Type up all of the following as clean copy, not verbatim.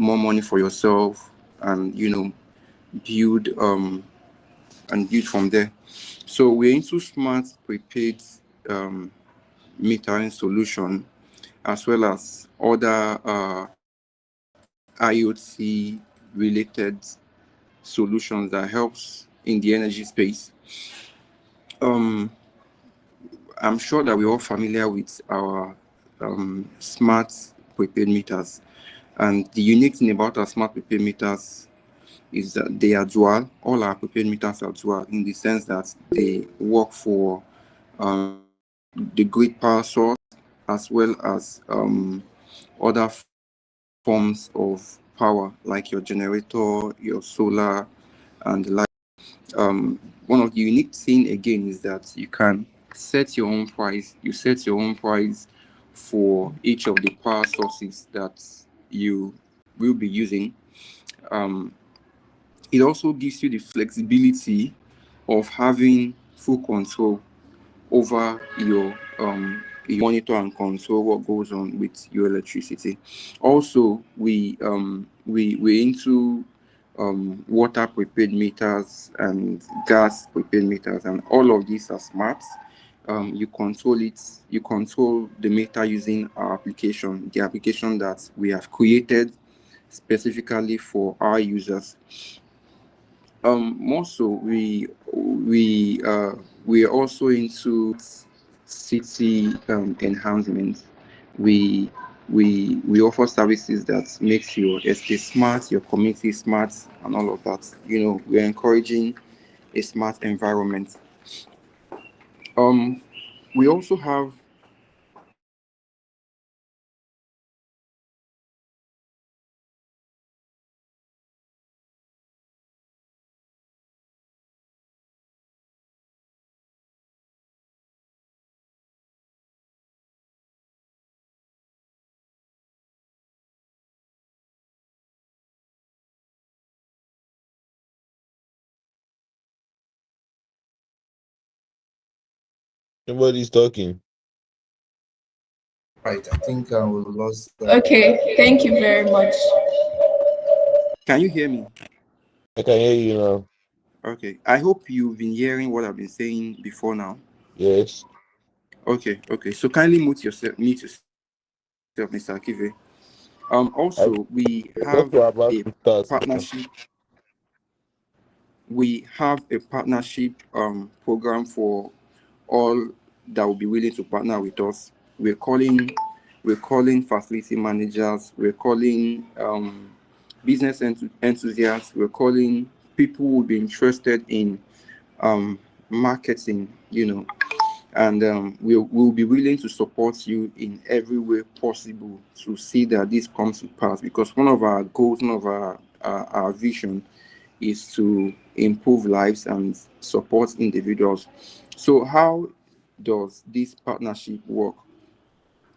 more money for yourself, and build from there. So we're into smart prepaid metering solution, as well as other IoT related solutions that helps in the energy space. I'm sure that we're all familiar with our smart prepaid meters, and the unique thing about our smart prepaid meters is that they are dual. All our prepaid meters are dual in the sense that they work for the grid power source, as well as other forms of power like your generator, your solar, and the like. One of the unique thing again is that you can set your own price. You set your own price for each of the power sources that you will be using. It also gives you the flexibility of having full control over your monitor and control what goes on with your electricity. Also, we're into water prepaid meters and gas prepaid meters, and all of these are smart. You control it. You control the meter using our application, the application that we have created specifically for our users. More so, we are also into city enhancement. We we offer services that makes your estate smart, your community smart, and all of that. We're encouraging a smart environment. We also have Nobody's talking. right. I think we lost. Okay, thank you very much. Can you hear me? I can hear you now. Okay. I hope you've been hearing what I've been saying before now. Yes. Okay. Okay. So kindly mute yourself, Mr. Akive. I Also, we thought have we're about a to start now. partnership. We have a partnership program for all that will be willing to partner with us. We're calling facility managers. We're calling business enthusiasts. We're calling people who will be interested in marketing. And we'll be willing to support you in every way possible to see that this comes to pass, because one of our goals, one of our vision is to improve lives and support individuals. So how does this partnership work?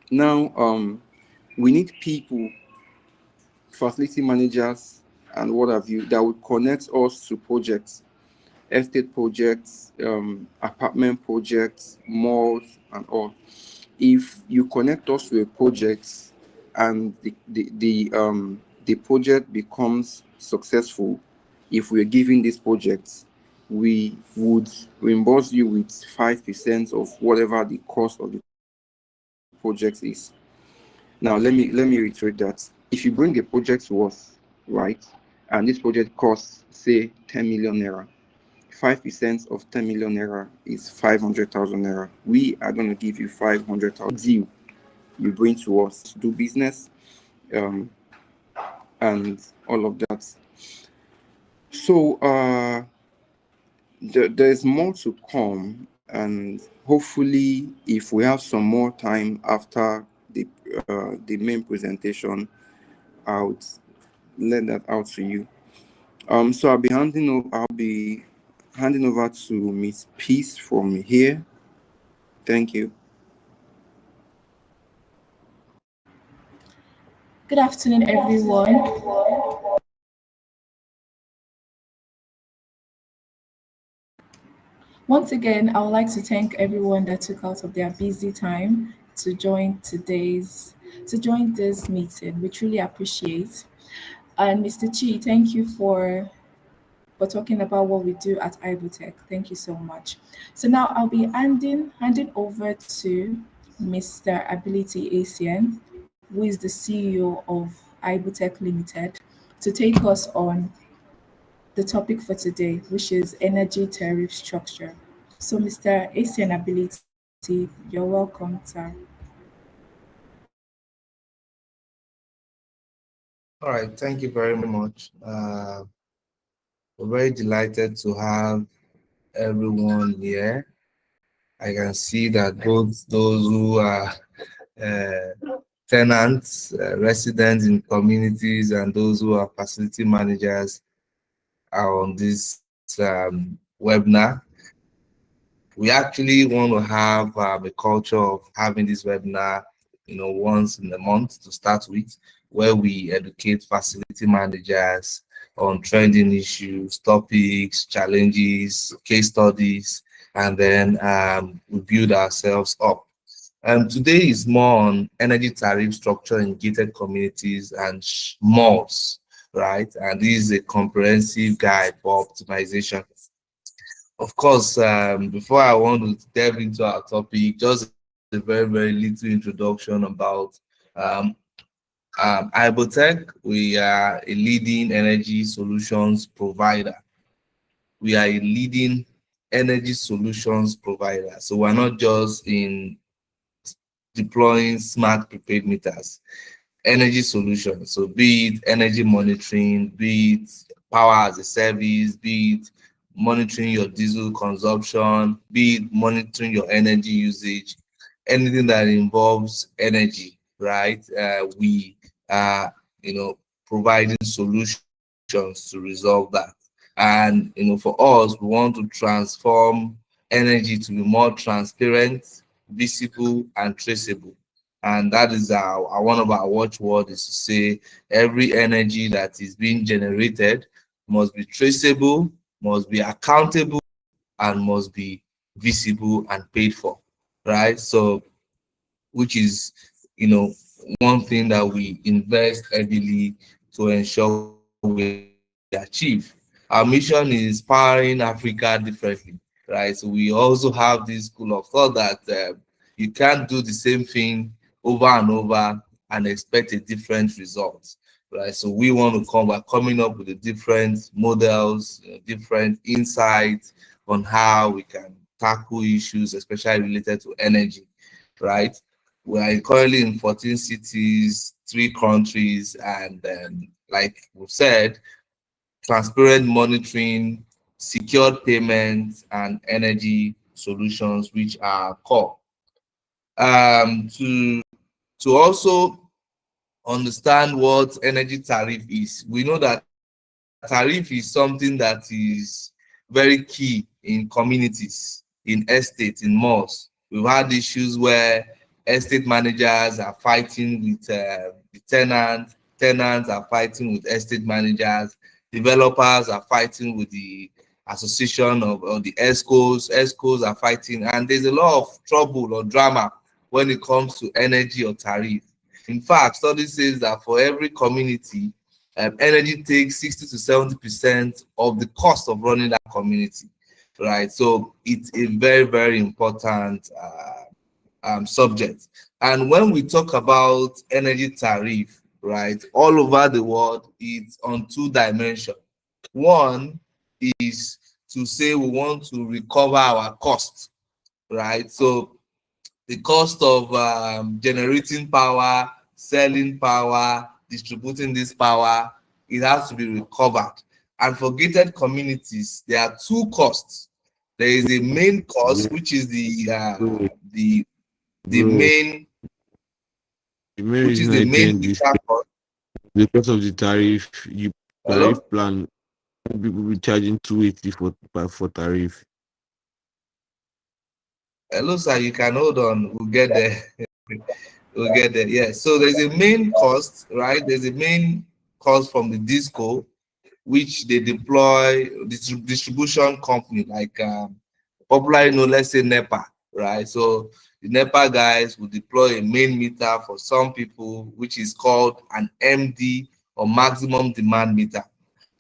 Now, we need people, facility managers and what have you, that would connect us to projects, estate projects, apartment projects, malls, and all. If you connect us to a project and the project becomes successful, if we're giving this project, we would reimburse you with 5% of whatever the cost of the project is. Now, let me reiterate that. If you bring a project to us, right, and this project costs, say, 10 million naira, 5% of 10 million naira is 500,000 naira. We are going to give you 500,000 deal you bring to us to do business, um, and all of that. So there's more to come, and hopefully, if we have some more time after the main presentation, I would let that out to you. So I'll be handing over to Miss Peace from here. Thank you. Good afternoon, everyone. Once again, I would like to thank everyone that took out of their busy time to join this meeting. We truly appreciate. And Mr. Chi, thank you for talking about what we do at IOBOTECH. Thank you so much. So now I'll be handing over to Mr. Ability Essien, who is the CEO of IOBOTECH Limited, to take us on the topic for today, which is energy tariff structure. So, Mr. Essien Ability, you're welcome, sir. All right, thank you very much. We're very delighted to have everyone here. I can see that both those who are tenants, residents in communities, and those who are facility managers are on this webinar. We actually want to have a culture of having this webinar, once in a month to start with, where we educate facility managers on trending issues, topics, challenges, case studies, and then we build ourselves up. Today is more on energy tariff structure in gated communities and malls, right? And this is a comprehensive guide for optimization. Of course, before I want to delve into our topic, just a very, very little introduction about IOBOTECH. We are a leading energy solutions provider. We are a leading energy solutions provider. So we're not just in deploying smart prepaid meters, energy solutions. So be it energy monitoring, be it power as a service, be it monitoring your diesel consumption, be it monitoring your energy usage, anything that involves energy, right? We are, providing solutions to resolve that. And, for us, we want to transform energy to be more transparent, visible, and traceable. And that is our one of our watchword is to say every energy that is being generated must be traceable, must be accountable, and must be visible and paid for, right? So, which is, one thing that we invest heavily to ensure we achieve. Our mission is powering Africa differently, right? So we also have this school of thought that you can't do the same thing over and over and expect a different result, right? So we want to we're coming up with the different models, different insights on how we can tackle issues, especially related to energy, right? We are currently in 14 cities, 3 countries, and like we said, transparent monitoring, secured payments, and energy solutions, which are core. To also understand what energy tariff is, we know that tariff is something that is very key in communities, in estates, in malls. We've had issues where estate managers are fighting with the tenants are fighting with estate managers, developers are fighting with the association of or the escos are fighting, and there's a lot of trouble or drama when it comes to energy or tariff. In fact, study says that for every community, energy takes 60 to 70% of the cost of running that community, right? So it's a very, very important subject. And when we talk about energy tariff, right, all over the world, it's on 2 dimensions. One is to say we want to recover our cost, right? So the cost of generating power, selling power, distributing this power, it has to be recovered. And for gated communities, there are 2 costs. There is a main cost, which is the Bro, main, the main which is reason the I main joined this meter cost. because of the tariff. You tariff Hello, plan, people be charging 280 for tariff. hello, sir. You can hold on. We'll get there. We'll get there. Yeah. So there's a main cost, right? There's a main cost from the disco, which they deploy distribution company like popularly known, let's say NEPA, right? So the NEPA guys will deploy a main meter for some people, which is called an MD or maximum demand meter.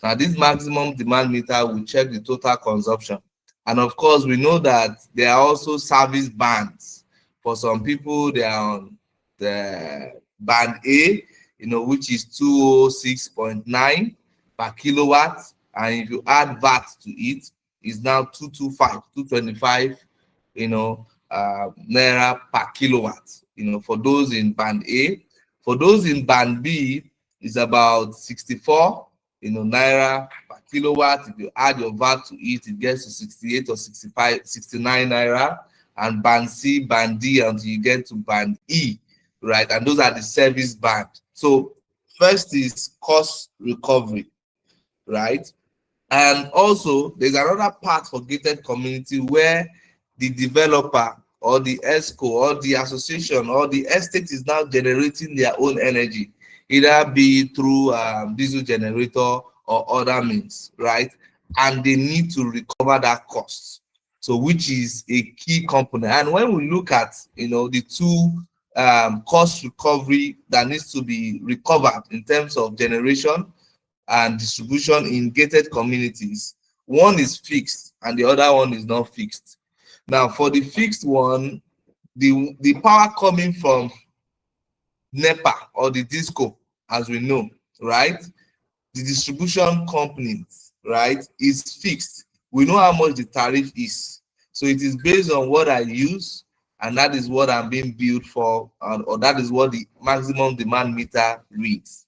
Now, this maximum demand meter will check the total consumption. And of course, we know that there are also service bands. For some people, they are on the band A, which is 206.9 per kilowatt. And if you add VAT to it, it's now 225, naira per kilowatt, for those in band A. For those in band B, it's about 64, naira per kilowatt. If you add your VAT to it, it gets to 68 or 65, 69 naira. And band C, band D, until you get to band E, right? And those are the service band. So first is cost recovery, right? And also, there's another part for gated community where the developer or the ESCO or the association or the estate is now generating their own energy, either be through diesel generator or other means, right? And they need to recover that cost. So, which is a key component. And when we look at, the two cost recovery that needs to be recovered in terms of generation and distribution in gated communities, one is fixed and the other one is not fixed. Now, for the fixed one, the power coming from NEPA or the DISCO, as we know, right? The distribution companies, right, is fixed. We know how much the tariff is. So it is based on what I use, and that is what I'm being billed for, or that is what the maximum demand meter reads.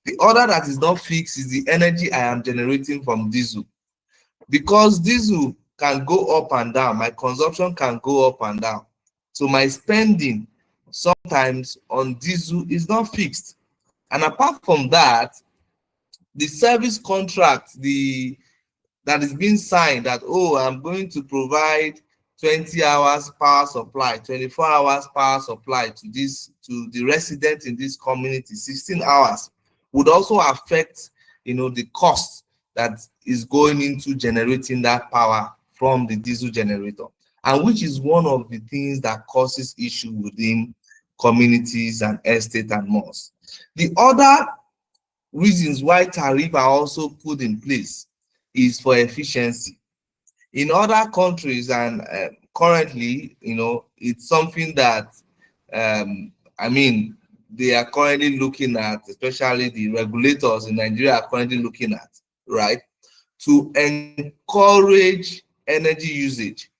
The other that is not fixed is the energy I am generating from diesel. Because diesel can go up and down, my consumption can go up and down. So my spending sometimes on diesel is not fixed. And apart from that, the service contract, that is being signed that, oh, I'm going to provide 20 hours power supply, 24 hours power supply to the resident in this community, 16 hours, would also affect, the cost that is going into generating that power from the diesel generator, and which is one of the things that causes issue within communities and estate and malls. The other reasons why tariffs are also put in place is for efficiency. In other countries, and currently, it's something that, they are currently looking at, especially the regulators in Nigeria are currently looking at, right, to encourage energy usage.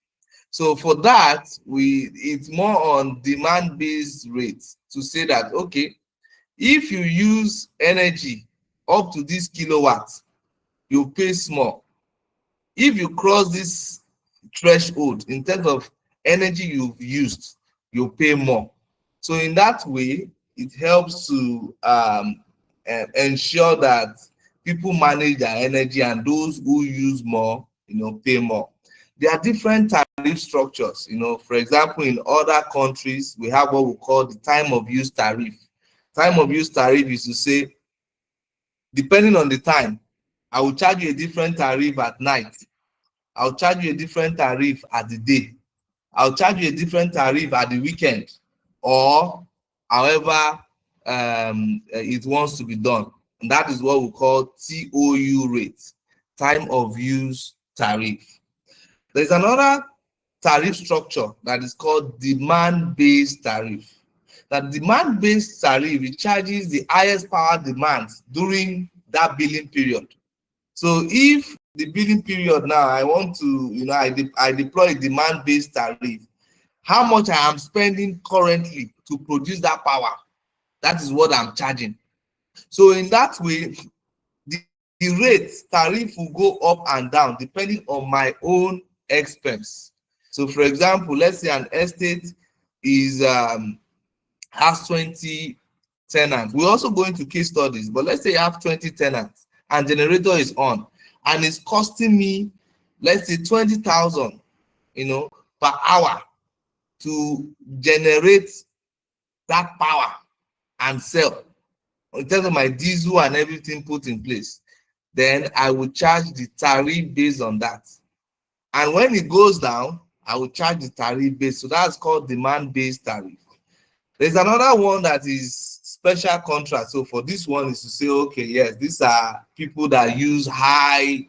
So for that, it's more on demand-based rates to say that, okay, if you use energy up to this kilowatts, you pay small. If you cross this threshold in terms of energy you've used, you pay more. So in that way, it helps to ensure that people manage their energy, and those who use more, pay more. There are different tariff structures. For example, in other countries, we have what we call the time of use tariff. Time of use tariff is to say, depending on the time, I will charge you a different tariff at night. I'll charge you a different tariff at the day. I'll charge you a different tariff at the weekend, or however it wants to be done. And that is what we call TOU rate, time of use tariff. There's another tariff structure that is called demand-based tariff. That demand-based tariff, it charges the highest power demands during that billing period. So if the billing period now, I want to, I deploy a demand-based tariff, how much I am spending currently to produce that power, that is what I'm charging. So in that way, the rate tariff will go up and down depending on my own expense. So for example, let's say an estate has 20 tenants. We're also going to case studies, but let's say you have 20 tenants and generator is on, and it's costing me, let's say 20,000, per hour to generate that power and sell in terms of my diesel and everything put in place. Then I will charge the tariff based on that. And when it goes down, I will charge the tariff based. So that's called demand-based tariff. There's another one that is special contract. So for this one is to say, okay, yes, these are people that use high,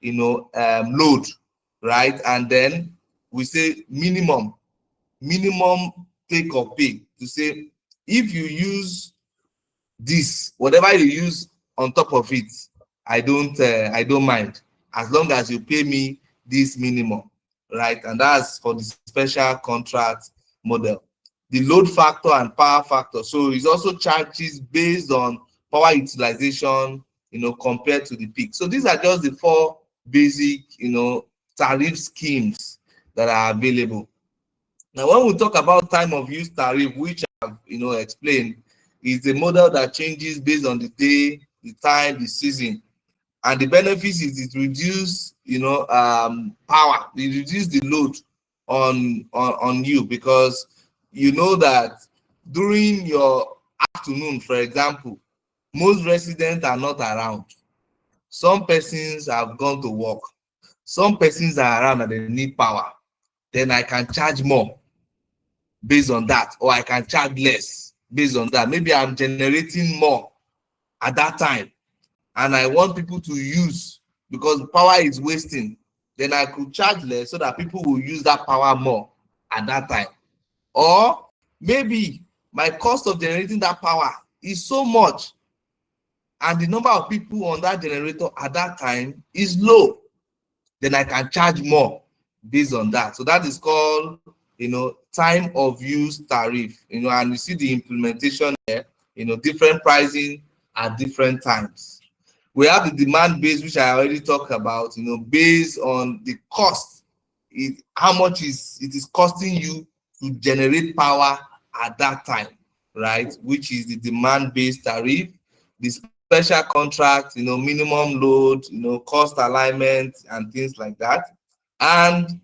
load, right? And then we say minimum take or pay, to say if you use this, whatever you use on top of it, I don't mind, as long as you pay me this minimum, right? And that's for the special contract model. The load factor and power factor, so it's also charges based on power utilization, compared to the peak. So these are just the four basic, tariff schemes that are available. Now, when we talk about time of use tariff, which I've explained, is a model that changes based on the day, the time, the season, and the benefits is it reduce power, it reduce the load on you, because you know that during your afternoon, for example, most residents are not around. Some persons have gone to work. Some persons are around and they need power. Then I can charge more based on that, or I can charge less based on that. Maybe I'm generating more at that time and I want people to use because power is wasting. Then I could charge less so that people will use that power more at that time. Or maybe my cost of generating that power is so much and the number of people on that generator at that time is low. Then I can charge more based on that. So that is called, time of use tariff, and you see the implementation there, different pricing at different times. We have the demand base, which I already talked about, based on the cost, how much it is costing you to generate power at that time, right? Which is the demand-based tariff. The special contract, minimum load, cost alignment and things like that. And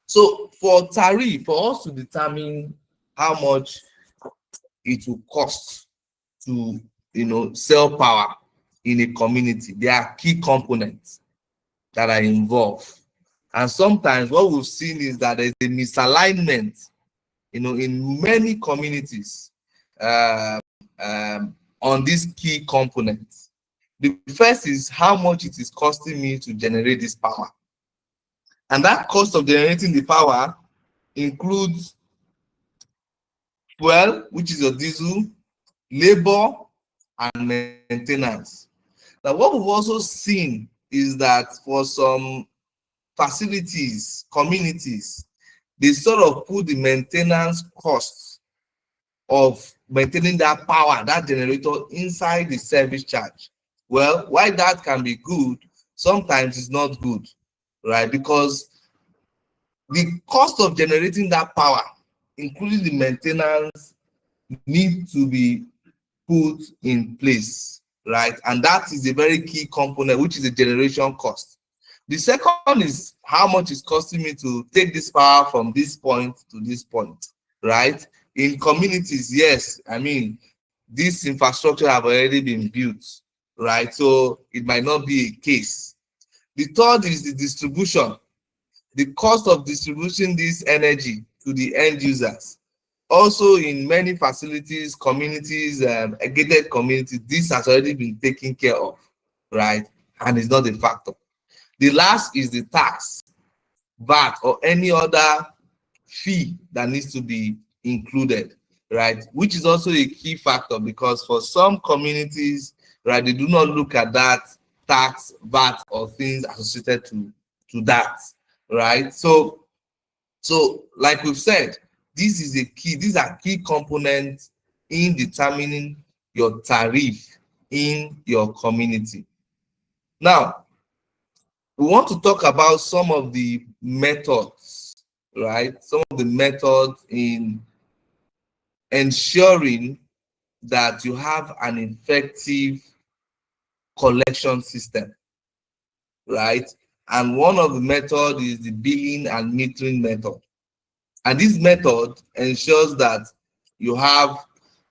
so for tariff, for us to determine how much it will cost to, sell power in a community, there are key components that are involved. And sometimes what we've seen is that there's a misalignment, in many communities on these key components. The first is how much it is costing me to generate this power. And that cost of generating the power includes fuel, which is your diesel, labor, and maintenance. Now, what we've also seen is that for some facilities, communities, they sort of put the maintenance costs of maintaining that power, that generator, inside the service charge. Well, why that can be good, sometimes it's not good, right? Because the cost of generating that power, including the maintenance, need to be put in place, right? And that is a very key component, which is the generation cost. The second is how much it's costing me to take this power from this point to this point, right? In communities, yes, I mean, this infrastructure have already been built, right? So it might not be a case. The third is the distribution, the cost of distributing this energy to the end users. Also, in many facilities, communities, gated communities, this has already been taken care of, right? And it's not a factor. The last is the tax, VAT, or any other fee that needs to be included, right? Which is also a key factor, because for some communities, right, they do not look at that tax, VAT, or things associated to that, right? So like we've said, these are key components in determining your tariff in your community. Now, we want to talk about some of the methods, right? Some of the methods in ensuring that you have an effective collection system, right? And one of the methods is the billing and metering method. And this method ensures that you have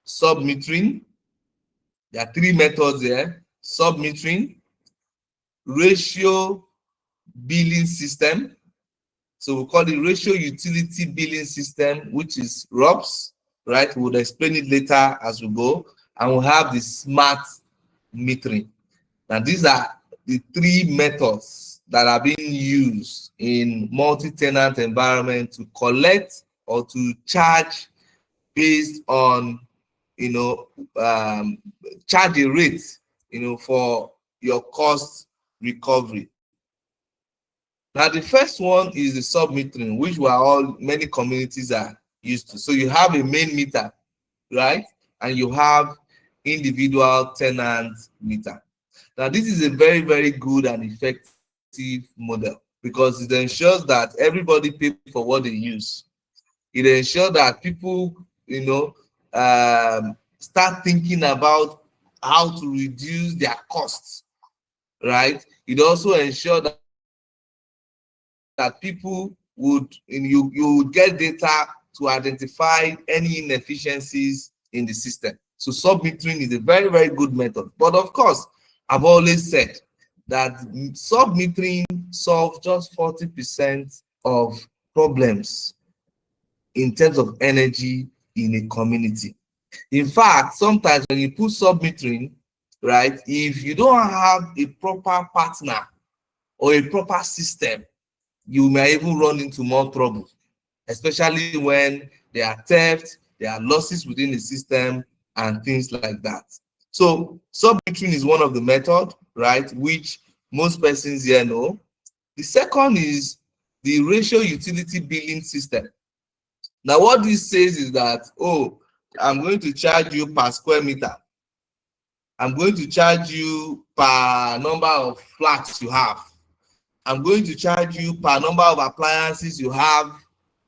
sub-metering. There are three methods there: sub-metering, ratio billing system. So we call it ratio utility billing system, which is RUBS, right? We'll explain it later as we go. And we'll have the smart metering. Now, these are the three methods that are being used in multi-tenant environment to collect or to charge based on, charge a rate, for your cost recovery. Now, the first one is the sub-metering, which many communities are used to. So you have a main meter, right? And you have individual tenant meter. Now, this is a very, very good and effective model because it ensures that everybody pays for what they use. It ensures that people, start thinking about how to reduce their costs, right? It also ensures that people would, you would get data to identify any inefficiencies in the system. So sub-metering is a very, very good method. But of course, I've always said that sub-metering solves just 40% of problems in terms of energy in a community. In fact, sometimes when you put sub-metering, right, if you don't have a proper partner or a proper system, you may even run into more trouble, especially when there are theft, there are losses within the system, and things like that. So sub-metering is one of the methods, right, which most persons here know. The second is the ratio utility billing system. Now, what this says is that, oh, I'm going to charge you per square meter. I'm going to charge you per number of flats you have. I'm going to charge you per number of appliances you have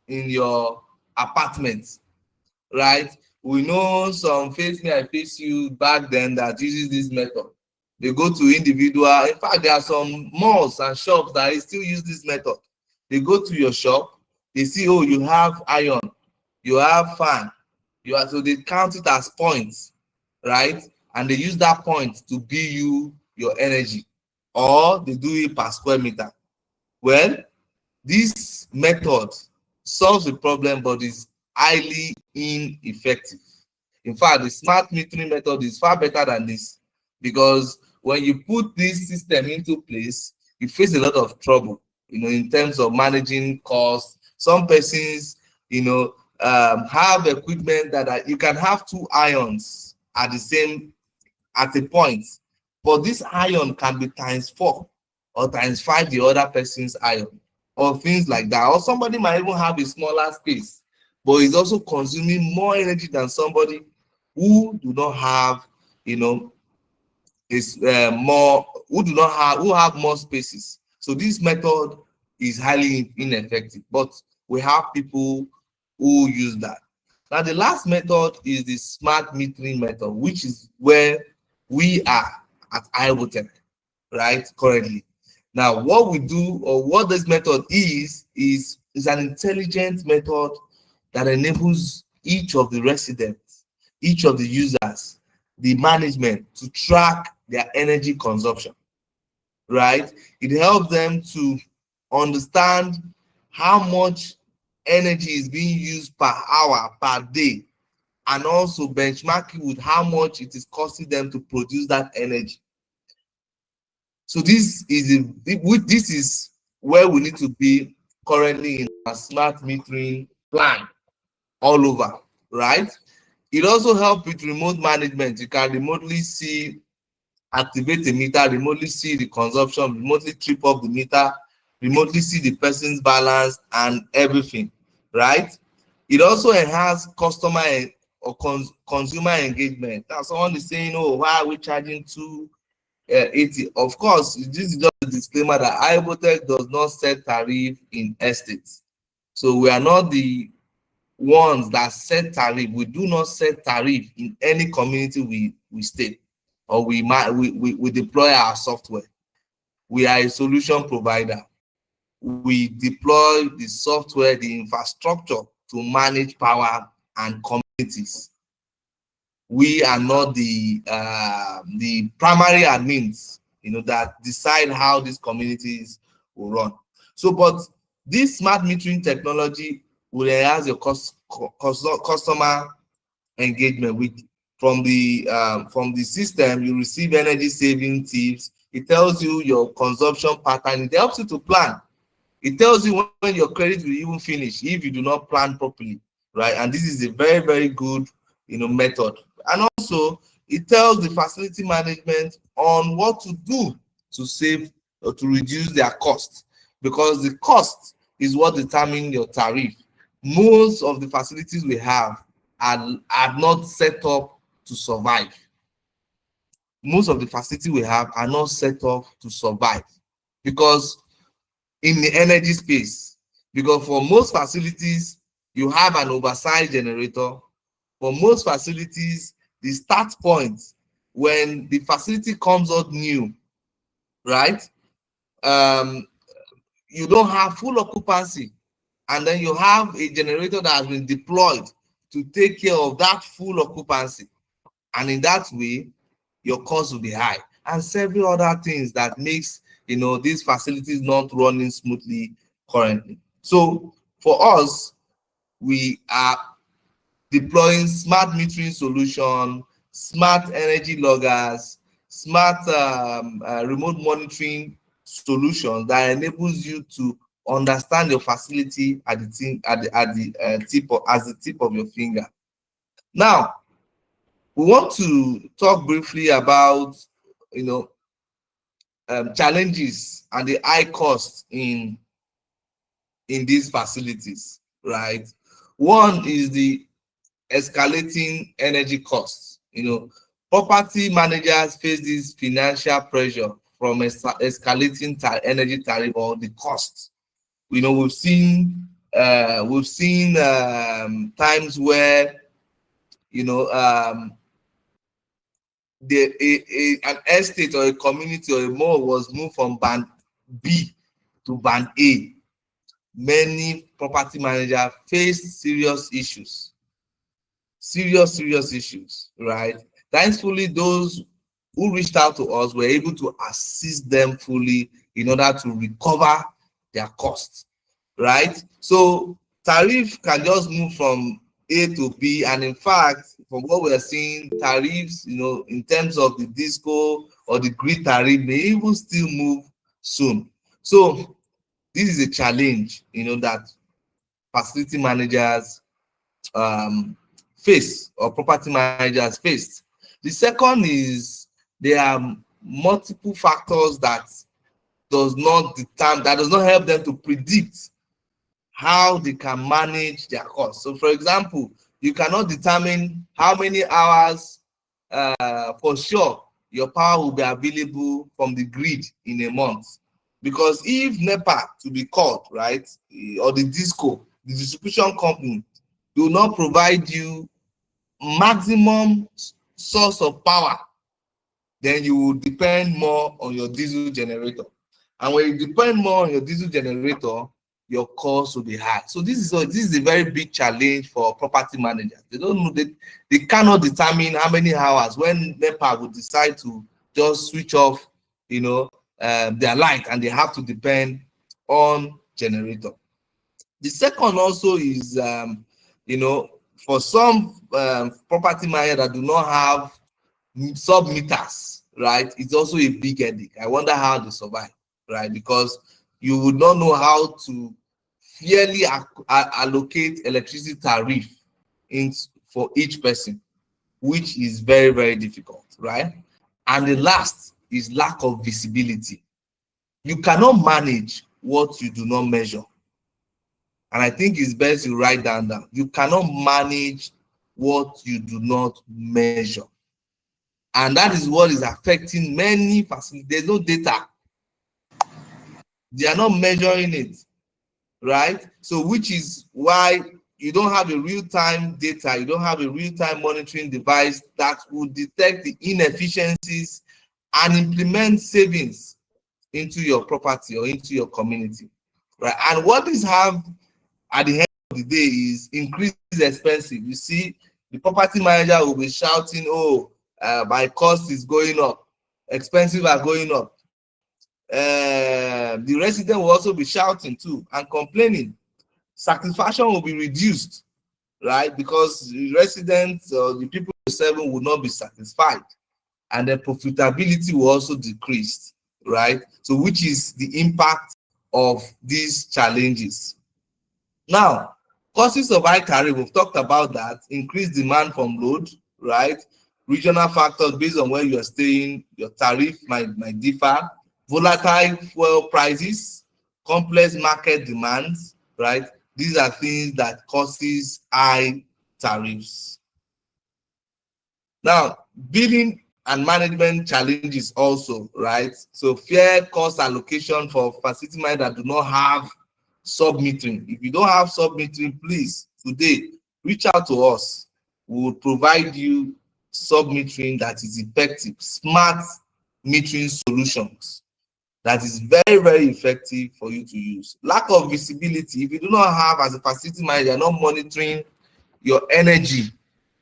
in your apartment, right? We know some face me, I face you back then that uses this method. They go to individual. In fact, there are some malls and shops that still use this method. They go to your shop, they see, oh, you have iron, you have fan, so they count it as points, right? And they use that point to bill you your energy, or they do it per square meter. Well, this method solves the problem, but is highly ineffective. In fact, the smart metering method is far better than this, because when you put this system into place, you face a lot of trouble, in terms of managing costs. Some persons, have equipment that you can have two irons at a point, but this iron can be ×4 or ×5 the other person's iron, or things like that. Or somebody might even have a smaller space, but is also consuming more energy than somebody who do not have, who have more spaces. So this method is highly ineffective, but we have people who use that. Now, the last method is the smart metering method, which is where we are at IOBOTECH, right, currently. Now, what we do, or what this method is an intelligent method that enables each of the residents, each of the users, the management to track their energy consumption, right? It helps them to understand how much energy is being used per hour, per day, and also benchmarking with how much it is costing them to produce that energy. So this is where we need to be currently in our smart metering plan all over, right? It also helps with remote management. You can remotely activate the meter, remotely see the consumption, remotely trip up the meter, remotely see the person's balance and everything, right? It also enhances customer or consumer engagement. Now, someone is saying, oh, why are we charging 280? Of course, this is just a disclaimer that IOBOTECH does not set tariff in estates. So we are not the ones that set tariff. We do not set tariff in any community we stay, or we deploy our software. We are a solution provider. We deploy the software, the infrastructure to manage power and communities. We are not the primary admins, that decide how these communities will run. So, but this smart metering technology will enhance your customer engagement with from the system. You receive energy saving tips. It tells you your consumption pattern. It helps you to plan. It tells you when your credit will even finish if you do not plan properly, right? And this is a very, very good, method. And also, it tells the facility management on what to do to save or to reduce their cost, because the cost is what determines your tariff. Most of the facilities we have are not set up to survive. Most of the facilities we have are not set up to survive, because in the energy space, because for most facilities, you have an oversized generator. For most facilities, the start point when the facility comes out new, right? You don't have full occupancy, and then you have a generator that has been deployed to take care of that full occupancy. And in that way, your cost will be high, and several other things that makes these facilities not running smoothly currently. So for us, we are deploying smart metering solution, smart energy loggers, smart remote monitoring solutions that enables you to understand your facility at the tip of your finger. Now, we want to talk briefly about challenges and the high cost in these facilities, right? One is the escalating energy costs. Property managers face this financial pressure from escalating energy tariff or the cost. We've seen times where an estate or a community or a mall was moved from band B to band A. Many property managers face serious issues, right? Thankfully, those who reached out to us were able to assist them fully in order to recover their costs, right? So tariff can just move from A to B, and in fact, from what we're seeing, tariffs, in terms of the disco or the grid tariff, may even still move soon. So this is a challenge, that facility managers face, or property managers face. The second is there are multiple factors that does not help them to predict how they can manage their costs. So for example, you cannot determine how many hours for sure your power will be available from the grid in a month, because if NEPA to be called, right, or the disco, the distribution company, do not provide you maximum source of power, then you will depend more on your diesel generator. And when you depend more on your diesel generator, your cost will be high. So this is a very big challenge for property managers. They don't know, they cannot determine how many hours when NEPA will decide to just switch off their light, and they have to depend on generator. The second also is for some property managers that do not have sub meters, right, it's also a big headache. I wonder how they survive, right? Because you would not know how to fairly allocate electricity tariff for each person, which is very, very difficult, right? And the last is lack of visibility. You cannot manage what you do not measure. And I think it's best you write down. You cannot manage what you do not measure. And that is what is affecting many facilities. There's no data. They are not measuring it, right? So which is why you don't have a real-time data, you don't have a real-time monitoring device that will detect the inefficiencies and implement savings into your property or into your community, right? And what this have at the end of the day is increased expensive. You see, the property manager will be shouting, oh, my cost is going up, expenses are going up. The resident will also be shouting too and complaining. Satisfaction will be reduced, right? Because the residents or the people serving will not be satisfied, and the profitability will also decrease, right? So which is the impact of these challenges. Now, causes of high tariff, we've talked about that. Increased demand from load, right? Regional factors based on where you're staying, your tariff might differ. Volatile fuel prices, complex market demands, right? These are things that causes high tariffs. Now, billing and management challenges also, right? So fair cost allocation for facility managers that do not have sub-metering. If you don't have sub-metering, please, today, reach out to us. We will provide you sub-metering that is effective, smart metering solutions that is very, very effective for you to use. Lack of visibility. If you do not have, as a facility manager, not monitoring your energy,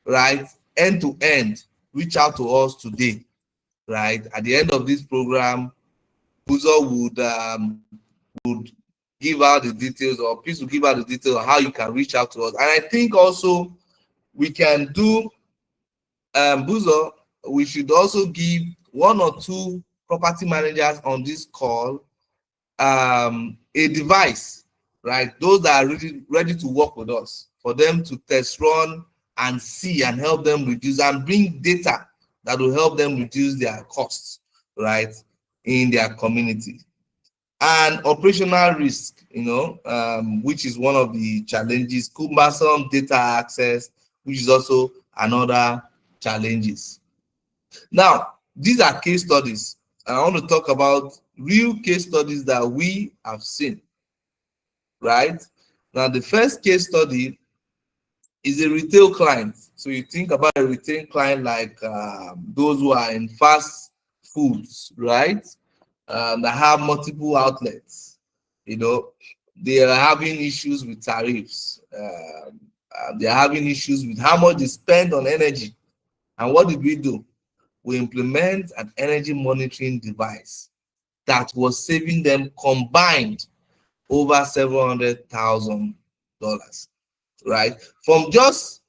right, end to end, reach out to us today, right? At the end of this program, Uzo would give out the details, or please will give out the details of how you can reach out to us. And I think also we can do, Buzo, we should also give one or two property managers on this call a device, right? Those that are really ready to work with us, for them to test run and see and help them reduce and bring data that will help them reduce their costs, right, in their community. And operational risk, which is one of the challenges, cumbersome data access, which is also another challenges. Now, these are case studies, and I want to talk about real case studies that we have seen, right? Now, the first case study is a retail client. So you think about a retail client like those who are in fast foods, right? That have multiple outlets. They are having issues with tariffs. They are having issues with how much they spend on energy. And what did we do? We implement an energy monitoring device that was saving them combined over $700,000, right? From just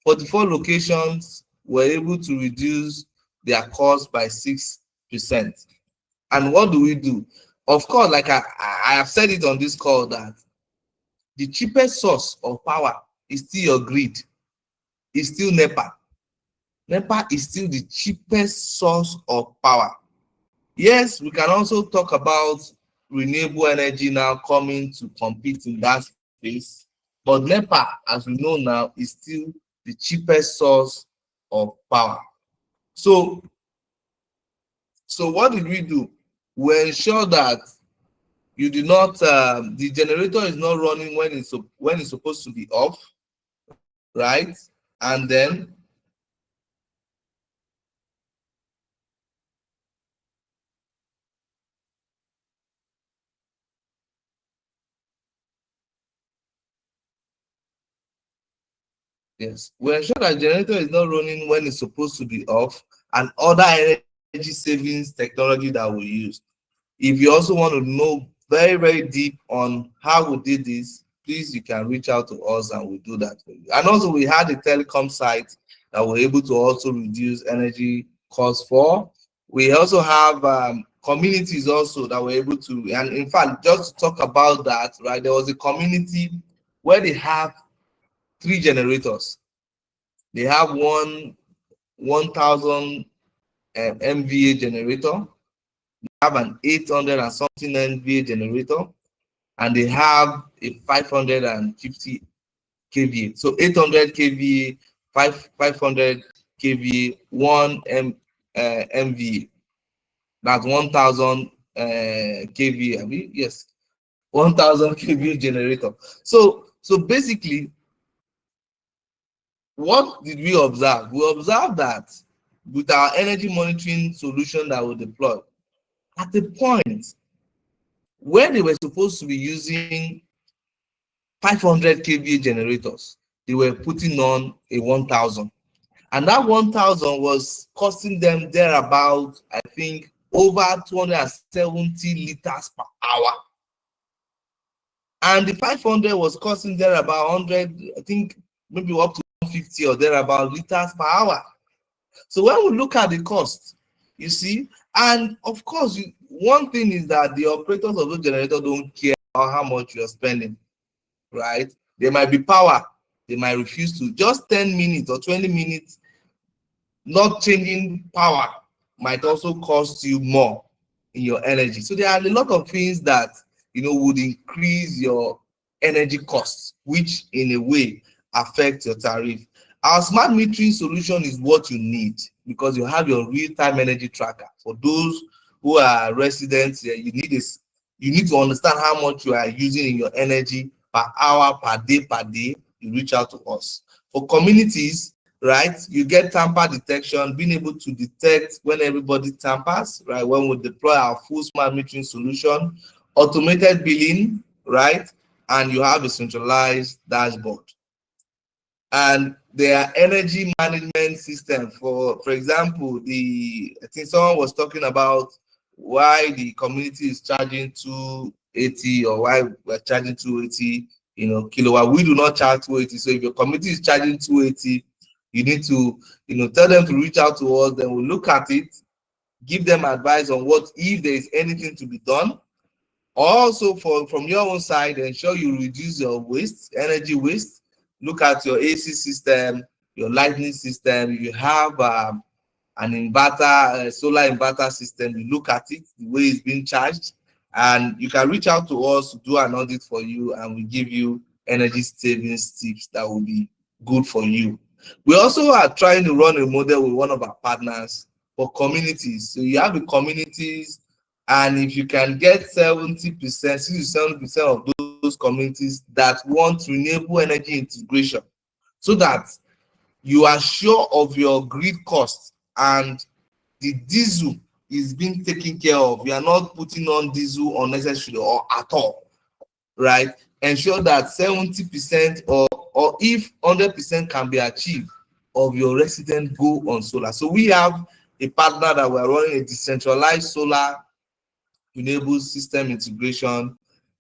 44 locations, we're able to reduce their cost by 6%. And what do we do? Of course, like I have said it on this call, that the cheapest source of power is still your grid, is still NEPA. NEPA is still the cheapest source of power. Yes, we can also talk about renewable energy now coming to compete in that space, but NEPA, as we know now, is still the cheapest source of power. So what did we do? We ensure that you do not, the generator is not running when it's supposed to be off, right? And then yes, we ensure that generator is not running when it's supposed to be off, and other energy savings technology that we use. If you also want to know very, very deep on how we did this, please, you can reach out to us and we'll do that for you. And also, we had a telecom site that we're able to also reduce energy costs for. We also have communities also that we're able to, and in fact, just to talk about that, right, there was a community where they have 3 generators. They have 1,000 MVA generator, have an 800 and something MVA generator, and they have a 550 kVA. So 800 kVA, 500 kVA, 1 MVA. That's 1,000 kVA. I mean, yes, 1,000 kVA generator. So basically, what did we observe? We observed that with our energy monitoring solution that we deployed, at the point where they were supposed to be using 500 kVA generators, they were putting on a 1,000. And that 1,000 was costing them thereabout, I think, over 270 liters per hour. And the 500 was costing there about 100, I think maybe up to 150 or thereabout liters per hour. So when we look at the cost, you see, and of course, one thing is that the operators of those generators don't care about how much you're spending, right? There might be power, they might refuse to. Just 10 minutes or 20 minutes not changing power might also cost you more in your energy. So there are a lot of things that, you know, would increase your energy costs, which in a way affect your tariff. Our smart metering solution is what you need because you have your real-time energy tracker. For those who are residents here, you need to understand how much you are using in your energy per hour, per day. You reach out to us. For communities, right, you get tamper detection, being able to detect when everybody tampers, right, when we deploy our full smart metering solution, automated billing, right, and you have a centralized dashboard. And there are energy management system. For example, I think someone was talking about why the community is charging 280 or why we're charging 280, you know, kilowatt. We do not charge 280. So if your community is charging 280, you need to, you know, tell them to reach out to us. Then we'll look at it, give them advice on what, if there is anything to be done. Also, from your own side, ensure you reduce your waste, energy waste. Look at your AC system, your lighting system. You have an inverter, solar inverter system. You look at it, the way it's being charged, and you can reach out to us to do an audit for you, and we give you energy savings tips that will be good for you. We also are trying to run a model with one of our partners for communities. So you have the communities, and if you can get 70%, 67% of those communities that want renewable energy integration, so that you are sure of your grid costs and the diesel is being taken care of. You are not putting on diesel unnecessarily or at all, right? Ensure that 70% or if 100% can be achieved of your residents go on solar. So we have a partner that we're running a decentralized solar renewable system integration.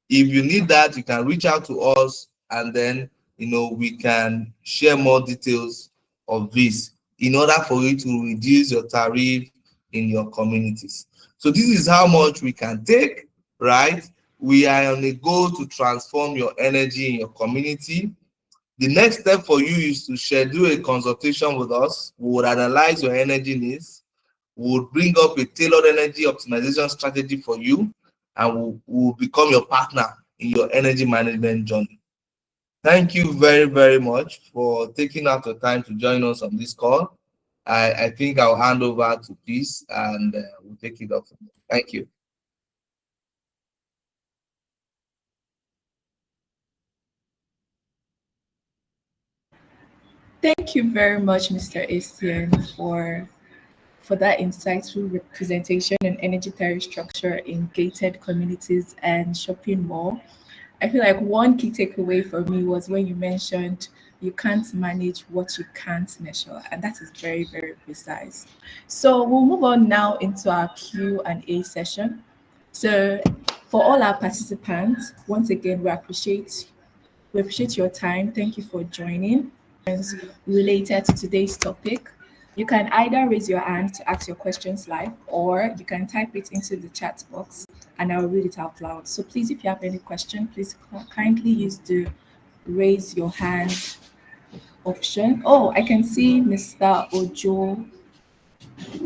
If you need that, you can reach out to us, and then, you know, we can share more details of this in order for you to reduce your tariff in your communities. So this is how much we can take, right? We are on a goal to transform your energy in your community. The next step for you is to schedule a consultation with us. We would analyze your energy needs. We would bring up a tailored energy optimization strategy for you, and we'll become your partner in your energy management journey. Thank you very, very much for taking out the time to join us on this call. I think I'll hand over to Peace, and we'll take it up. Thank you. Thank you very much, Mr. Essien, for that insightful representation on energy tariff structure in gated communities and shopping mall. I feel like one key takeaway for me was when you mentioned you can't manage what you can't measure, and that is very, very precise. So we'll move on now into our Q&A session. So for all our participants, once again, we appreciate your time. Thank you for joining. Related to today's topic, you can either raise your hand to ask your questions live, or you can type it into the chat box and I'll read it out loud. So please, if you have any question, please kindly use the raise your hand option. Oh, I can see Mr. Ojo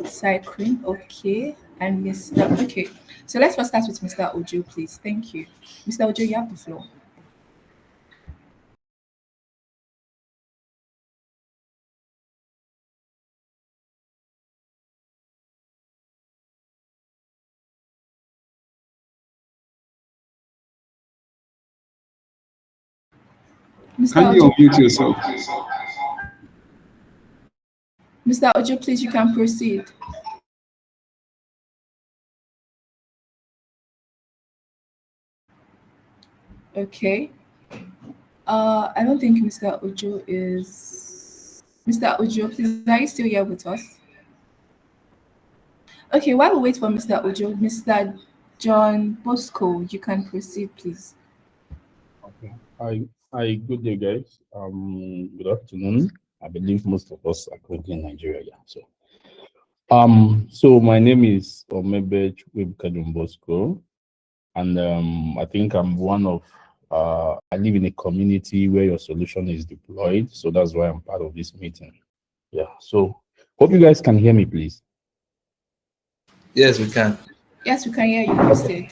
Cycling. Okay. And Mr. Okay. So let's first start with Mr. Ojo, please. Thank you. Mr. Ojo, you have the floor. Mr. Can you Ojo, unmute yourself? Mr. Ojo, please, you can proceed. Okay. I don't think Mr. Ojo is. Mr. Ojo, please, are you still here with us? Okay, while we wait for Mr. Ojo, Mr. John Bosco, you can proceed, please. Okay. I Hi, good day, guys. Good afternoon. I believe most of us are currently in Nigeria. Yeah. So my name is Omebej Bosco, and I think I'm one of. I live in a community where your solution is deployed, so that's why I'm part of this meeting. Yeah. So hope you guys can hear me, please. Yes, we can. Yes, we can hear you, Mr.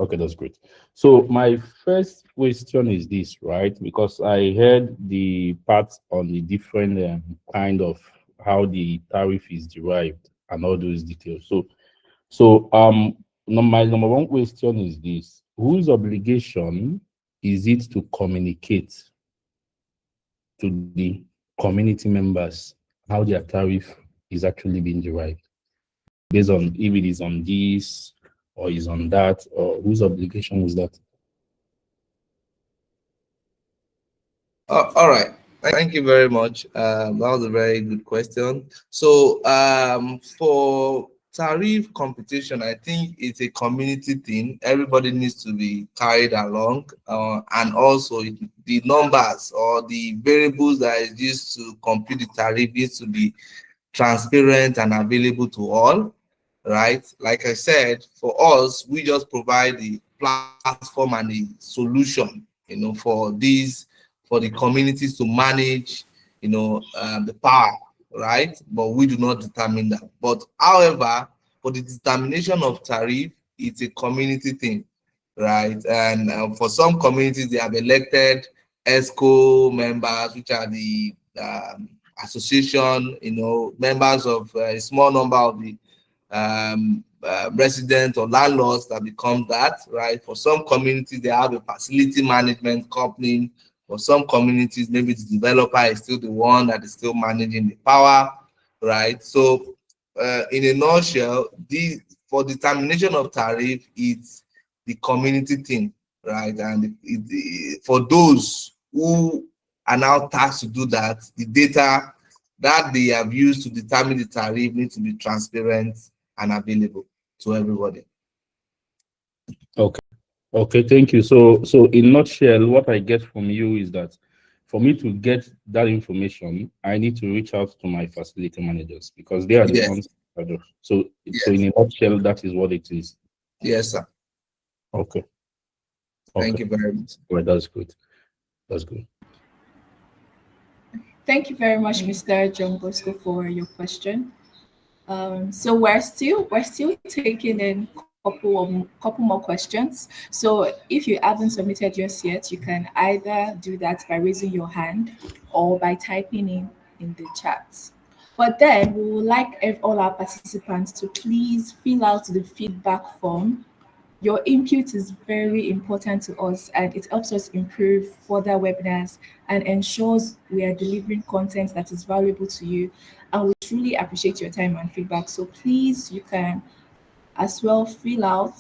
Okay, that's great. So my first question is this, right? Because I heard the part on the different kind of how the tariff is derived and all those details. My number one question is this: whose obligation is it to communicate to the community members how their tariff is actually being derived, based on if it is on this or is on that, or whose obligation is that? All right. Thank you very much. That was a very good question. So for tariff competition, I think it's a community thing. Everybody needs to be carried along, and also the numbers or the variables that is used to compute the tariff needs to be transparent and available to all, right? Like I said, for us, we just provide the platform and the solution, for these, for the communities to manage, the power, right? But we do not determine that. But however, for the determination of tariff, it's a community thing, right? And for some communities, they have elected ESCO members, which are the association, members of a small number of the residents or landlords that become that, right? For some communities, they have a facility management company. For some communities, maybe the developer is still the one that is still managing the power, right? So, in a nutshell, for determination of tariff, it's the community thing, right? And for those who are now tasked to do that, the data that they have used to determine the tariff needs to be transparent and available to everybody. Okay, thank you. So in nutshell, what I get from you is that for me to get that information, I need to reach out to my facility managers because they are the ones. So in a nutshell, that is what it is. Yes, sir. Okay. Thank you very much. Well, that's good. That's good. Thank you very much, Mr. John Bosco, for your question. So we're still taking in couple more questions. So if you haven't submitted yours yet, you can either do that by raising your hand or by typing in the chat. But then we would like all our participants to please fill out the feedback form. Your input is very important to us and it helps us improve further webinars and ensures we are delivering content that is valuable to you. And we truly appreciate your time and feedback. So please, you can as well fill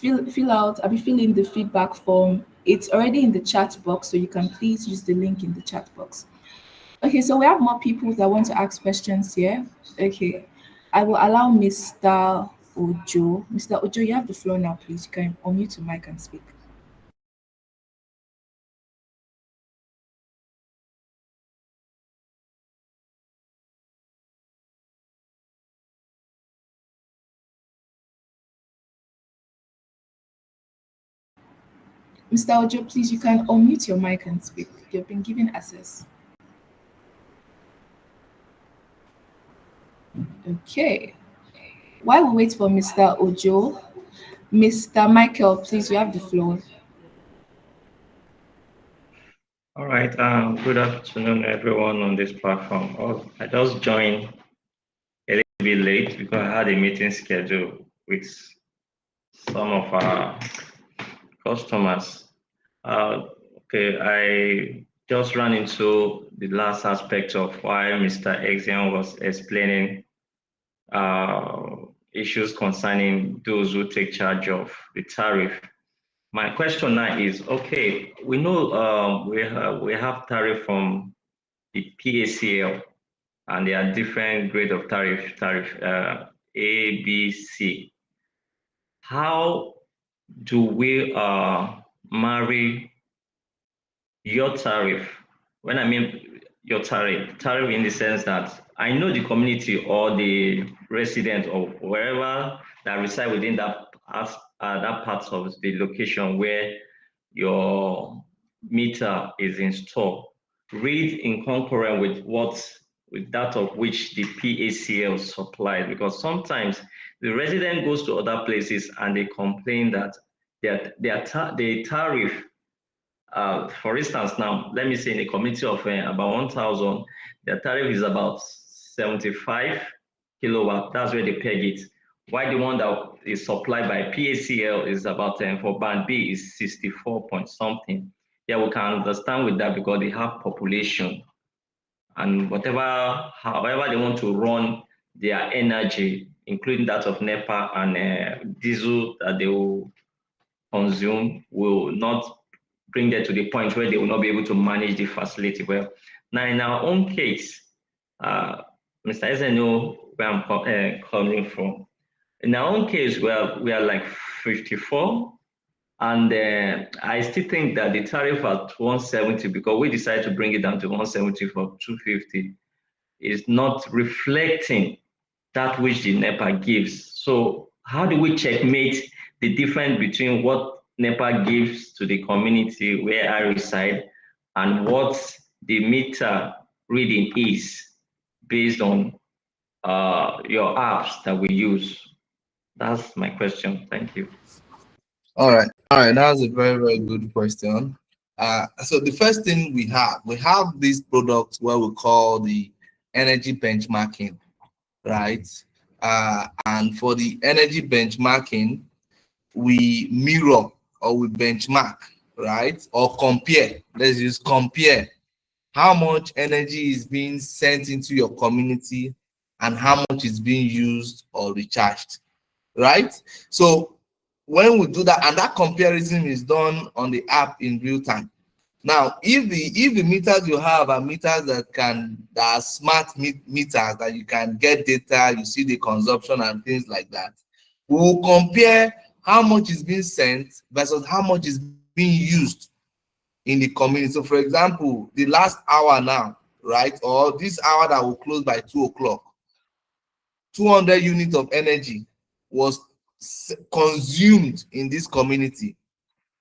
in the feedback form. It's already in the chat box, so you can please use the link in the chat box. Okay, so we have more people that want to ask questions here. Okay, I will allow Mr. Ojo. Mr. Ojo, you have the floor now, please. You can unmute your mic and speak. Mr. Ojo, please, you can unmute your mic and speak. You've been given access. Okay. While we wait for Mr. Ojo, Mr. Michael, please, you have the floor. All right. Good afternoon, everyone on this platform. I just joined a little bit late because I had a meeting scheduled with some of our customers. Okay, I just ran into the last aspect of why Mr. Essien was explaining issues concerning those who take charge of the tariff. My question now is, okay, we know we have tariff from the PACL, and there are different grades of tariff A, B, C. How do we marry your tariff, when I mean your tariff in the sense that I know the community or the resident or wherever that reside within that part of the location where your meter is installed, read in concurrent with that of which the PACL supplies, because sometimes the resident goes to other places and they complain that the tariff, for instance, now let me say in a community of about 1,000, the tariff is about 75 kilowatt. That's where they peg it. Why the one that is supplied by PACL is about for band B is 64 point something. Yeah, we can understand with that because they have population and however they want to run their energy, including that of NEPA and diesel that they will consume, will not bring them to the point where they will not be able to manage the facility well. Now, in our own case, Mr. Essien knows where I'm coming from. In our own case, we are like 54, and I still think that the tariff at 170, because we decided to bring it down to 170 for 250, is not reflecting that which the NEPA gives. So how do we checkmate the difference between what NEPA gives to the community where I reside and what the meter reading is based on your apps that we use? That's my question. Thank you. All right. That's a very, very good question. So the first thing we have these products where we call the energy benchmarking, right? And for the energy benchmarking, we mirror or we benchmark, right? Or compare. Let's just compare how much energy is being sent into your community and how much is being used or recharged, right? So when we do that, and that comparison is done on the app in real time. Now, if the meters you have are meters that are smart meters that you can get data, you see the consumption and things like that, we will compare how much is being sent versus how much is being used in the community. So, for example, the last hour now, right, or this hour that will close by 2 o'clock, 200 units of energy was consumed in this community.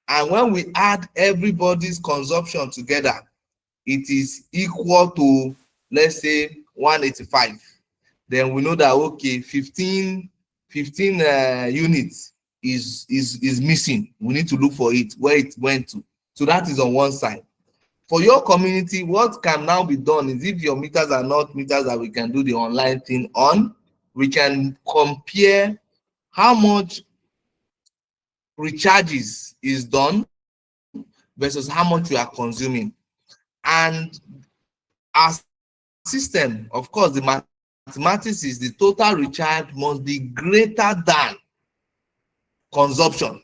And when we add everybody's consumption together, it is equal to, let's say, 185. Then we know that, okay, 15 units is missing. We need to look for it, where it went to. So that is on one side. For your community, what can now be done is, if your meters are not meters that we can do the online thing on, we can compare how much recharges is done versus how much we are consuming. And our system, of course, the mathematics is the total recharge must be greater than consumption.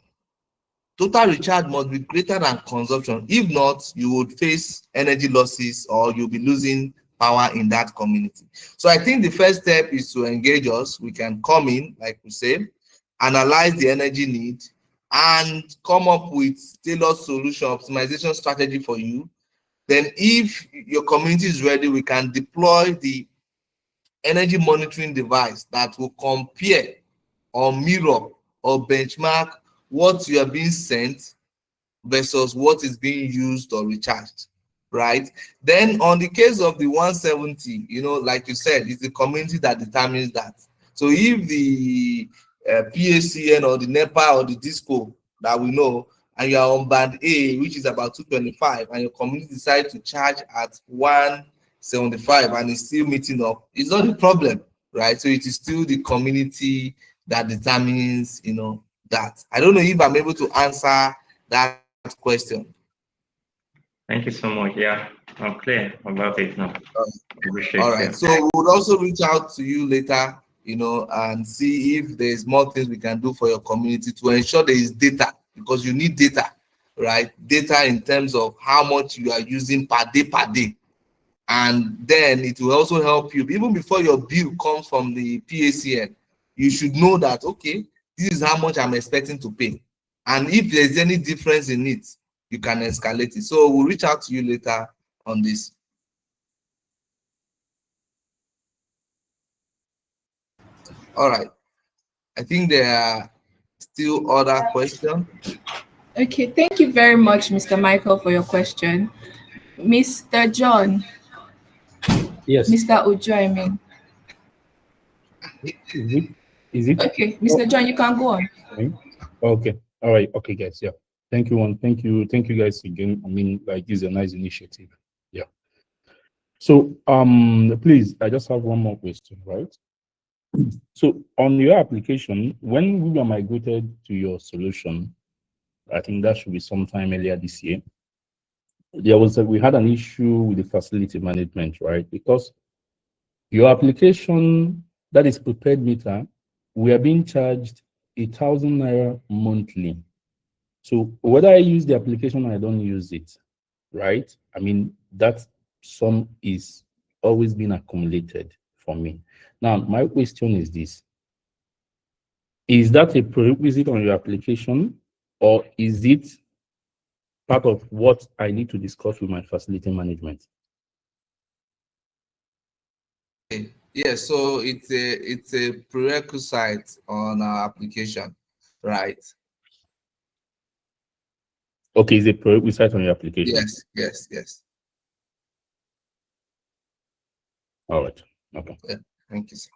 Total recharge must be greater than consumption. If not, you would face energy losses or you'll be losing power in that community. So I think the first step is to engage us. We can come in, like we say, analyze the energy need, and come up with tailored solution optimization strategy for you. Then if your community is ready, we can deploy the energy monitoring device that will compare or mirror or benchmark what you are being sent versus what is being used or recharged, right? Then on the case of the 170, like you said, it's the community that determines that. So if the PACN or the NEPA or the DISCO that we know, and you are on band A, which is about 225, and your community decides to charge at 175 and it's still meeting up, it's not a problem, right? So it is still the community that determines, that. I don't know if I'm able to answer that question. Thank you so much. Yeah, I'm clear about it now. All right. So we would also reach out to you later, and see if there's more things we can do for your community to ensure there is data, because you need data, right? Data in terms of how much you are using per day. And then it will also help you, even before your bill comes from the PACN, you should know that, okay, this is how much I'm expecting to pay. And if there's any difference in it, you can escalate it. So we'll reach out to you later on this. All right. I think there are still other questions. Okay, thank you very much, Mr. Michael, for your question. Mr. John. Yes. Mr. Ojo, I mean. Is it? Okay, Mr. John, you can go on. Okay. All right. Okay, guys. Yeah. Thank you. Thank you guys again. I mean, like, this is a nice initiative. Yeah. So, please, I just have one more question, right? So, on your application, when we were migrated to your solution, I think that should be sometime earlier this year, we had an issue with the facility management, right? Because your application, that is prepared meter, we are being charged 1,000 naira monthly. So whether I use the application or I don't use it, right? I mean, that sum is always being accumulated for me. Now, my question is this. Is that a prerequisite on your application, or is it part of what I need to discuss with my facility management? Yeah, so it's a prerequisite on our application, right? Okay, it's a prerequisite on your application. Yes. All right. Okay. Yeah, thank you, sir.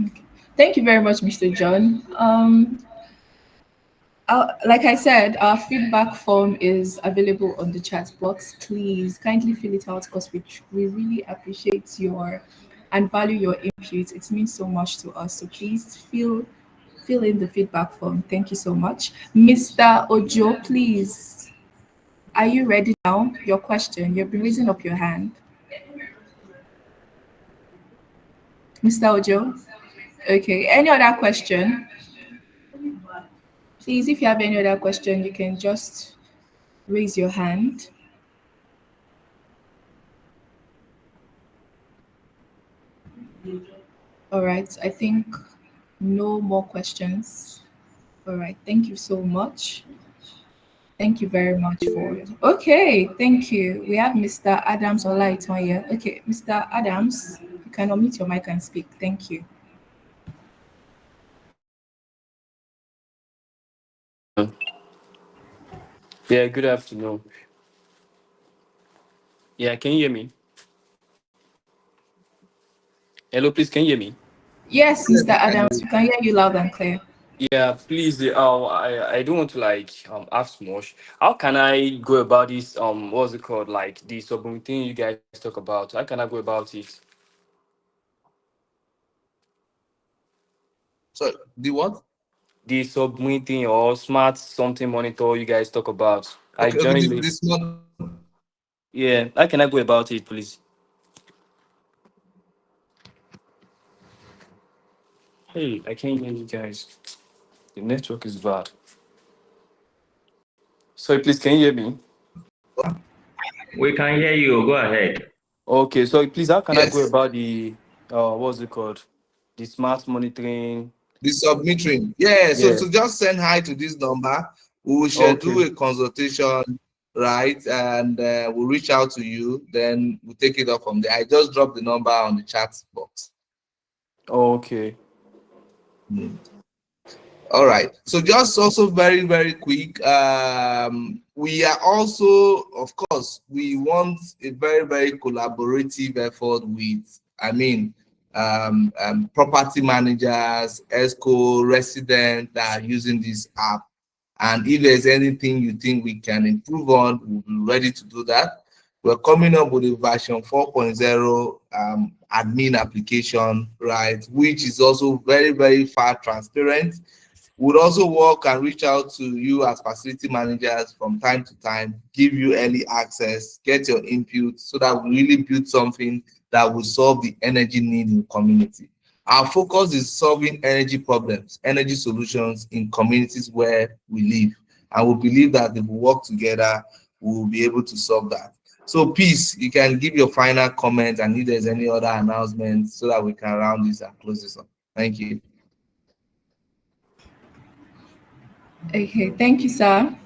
Okay. Thank you very much, Mr. John. Like I said, our feedback form is available on the chat box. Please kindly fill it out because we really appreciate your and value your input. It means so much to us. So please fill in the feedback form. Thank you so much. Mr. Ojo, please. Are you ready now? Your question. You've been raising up your hand. Mr. Ojo? Okay. Any other question? Please, if you have any other question, you can just raise your hand. All right. I think no more questions. All right. Thank you so much. Thank you very much for it. Okay. Thank you. We have Mr. Adams Olaiton here. Okay. Mr. Adams, you can unmute your mic and speak. Thank you. Yeah, good afternoon. Yeah, can you hear me? Hello, please, can you hear me? Yes, Mr. Adams, we can hear you loud and clear. Yeah, please. I don't want to ask much. How can I go about this? What's it called? Like the submarine thing you guys talk about. How can I go about it? So the what? The submarine thing or smart something monitor you guys talk about. I Okay, joined late. this one. Yeah, how can I go about it, please? Hey, I can't hear you guys. The network is bad. Sorry, please, can you hear me? We can hear you. Go ahead. Okay, so please, how can I go Yes. about the what's it called? The smart monitoring. The submitting. Yeah, Yeah. so just send hi to this number. We will schedule a consultation, right? And we'll reach out to you. Then we'll take it up from there. I just dropped the number on the chat box. Okay. All right. So just also very, very quick. We are also, of course, we want a very, very collaborative effort with, property managers, ESCO, residents that are using this app. And if there's anything you think we can improve on, we'll be ready to do that. We're coming up with a version 4.0 admin application, right, which is also very, very far transparent. We'll also work and reach out to you as facility managers from time to time, give you early access, get your input so that we really build something that will solve the energy need in the community. Our focus is solving energy problems, energy solutions in communities where we live. And we believe that if we work together, we will be able to solve that. So Peace, you can give your final comment and if there's any other announcements so that we can round this and close this up. Thank you. Okay, thank you, sir.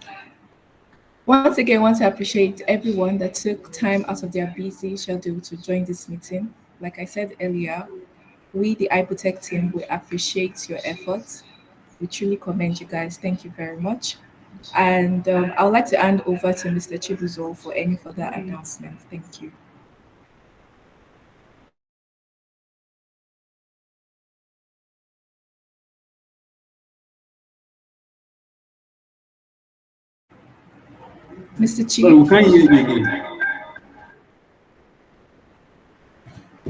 Once again, I want to appreciate everyone that took time out of their busy schedule to join this meeting. Like I said earlier, we, the IOBOTECH team, we appreciate your efforts. We truly commend you guys. Thank you very much. And I would like to hand over to Mr. Chibuzo for any further announcements. Thank you. Mr. Sorry, we Chief, can't hear you again.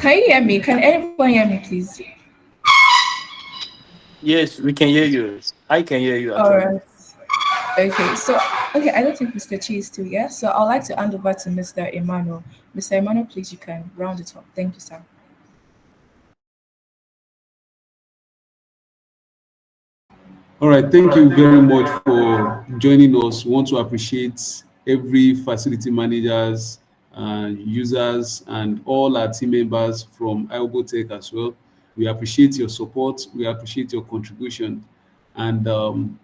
can you hear me? Can anyone hear me, please? Yes, we can hear you. I can hear you All actually. right. Okay, so I don't think Mr. Chi is still here. So I'd like to hand over to Mr. Emmanuel. Mr. Emmanuel, please, you can round it up. Thank you, sir. All right, thank you very much for joining us. We want to appreciate every facility managers, users, and all our team members from IOBOTECH as well. We appreciate your support. We appreciate your contribution. And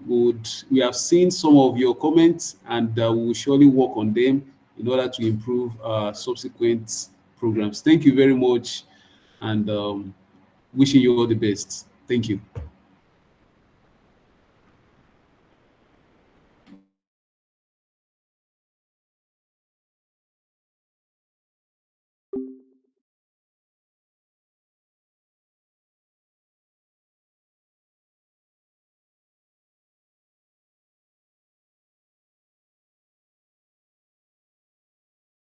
we have seen some of your comments, and we will surely work on them in order to improve subsequent programs. Thank you very much, and wishing you all the best. Thank you.